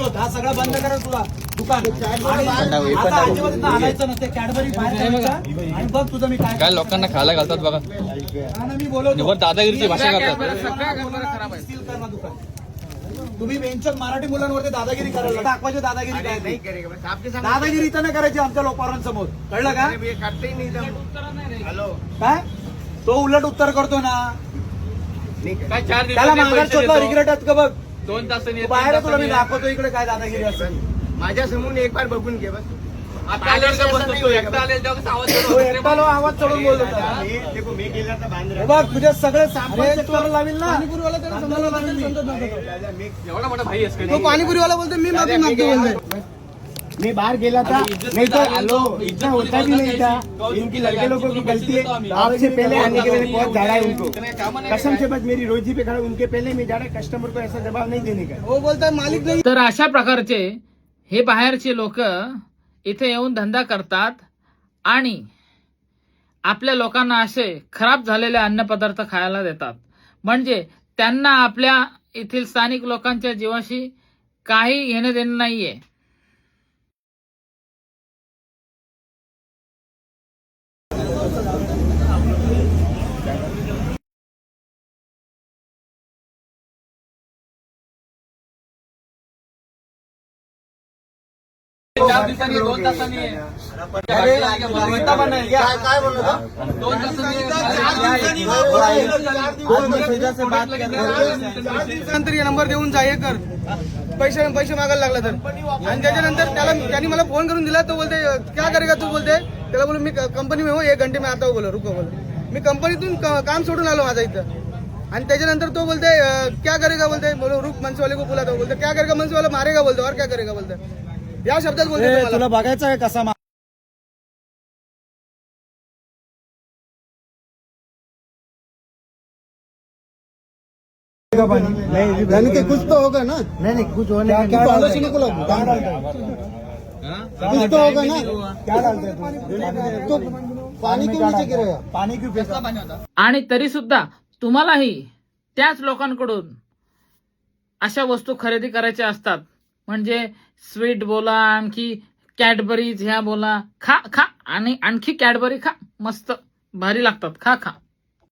हा सगळं बंद करा तुला दुकान आता अजिबात इथं आणायचं नसते. कॅडबरी बाहेर ठेवायचं आणि बघ तुझं मी काय लोकांना खायला घालतात बघा. मी बोलवतो दादागिरीची भाषा करतात. सील कर ना दुकान. तुम्ही बेंचवर मराठी मुलांवरती दादागिरी करायला दाखवायची. दादागिरी काय नाही. दादागिरी इथं नाही करायची आमच्या लोकांसमोर. कळलं का? काय तो उलट उत्तर करतो ना. त्याला माघार रिग्रेट आहेत का बघ. 2 तासांनी बाहेर तुला मी दाखवतो इकडे काय दादागिरी असते. माझ्या समोर एक बार बघून घे बस. आवाज चढून बोलतो. बघ तुझे सगळे सामान लावील ना. एवढा मोठा भाई असतो. तो पाणीपुरीवाला बोलतो मी माफी मागतो. मैं बाहर गेला था नहीं तो हेलो इतना होता भी नहीं था. इनकी लड़के लोगों की गलती है. आपसे पहले आने के लिए बहुत झाड़ा है उनको. कसम से बस मेरी रोजी पे खड़ा उनके पहले मैं जा रहा. कस्टमर को ऐसा जवाब नहीं देने का. वो बोलता मालिक नाही. तर अशा प्रकारचे हे बाहेरचे लोक इथे येऊन धंदा करतात आणि आपल्या लोकांना असे खराब झालेले अन्नपदार्थ खायला देतात. म्हणजे त्यांना आपल्या येथील स्थानिक लोकांच्या जीवाशी काही घेणं देणं नाहीये. नंबर देऊन जा हे कर. पैसे मागायला लागला तर. आणि त्याच्यानंतर त्यांनी मला फोन करून दिला. तो बोलते क्या करेगा तू बोलते. त्याला बोलू मी कंपनी में हो 1 घंटे में आता हो बोला. रुको बोला. मी कंपनीतून काम सोडून आलो माझा इथं. आणि त्याच्यानंतर तो बोलते क्या करेगा बोलते. बोलो रुक मंचवाले को बोला. तो बोलते क्या करेगा मंचवाला मारेगा बोलते. और क्या करेगा बोलते. या शब्दात बोलते. तुला बघायचं आहे कसा पानी के कुछ तो होगा ना. नहीं कुछ होने कुछ तो होगा ना. क्या डालते तो पानी क्यों नीचे गिरेगा. पानी क्यों फेंका. आणि तरी सुद्धा तुम्हालाही त्याच लोकांकडून अशा वस्तू खरेदी करायच्या असतात. म्हणजे स्वीट बोला, आणखी कॅडबरीज ह्या बोला. खा आणि आणखी कॅडबरी खा. मस्त भारी लागतात. खा.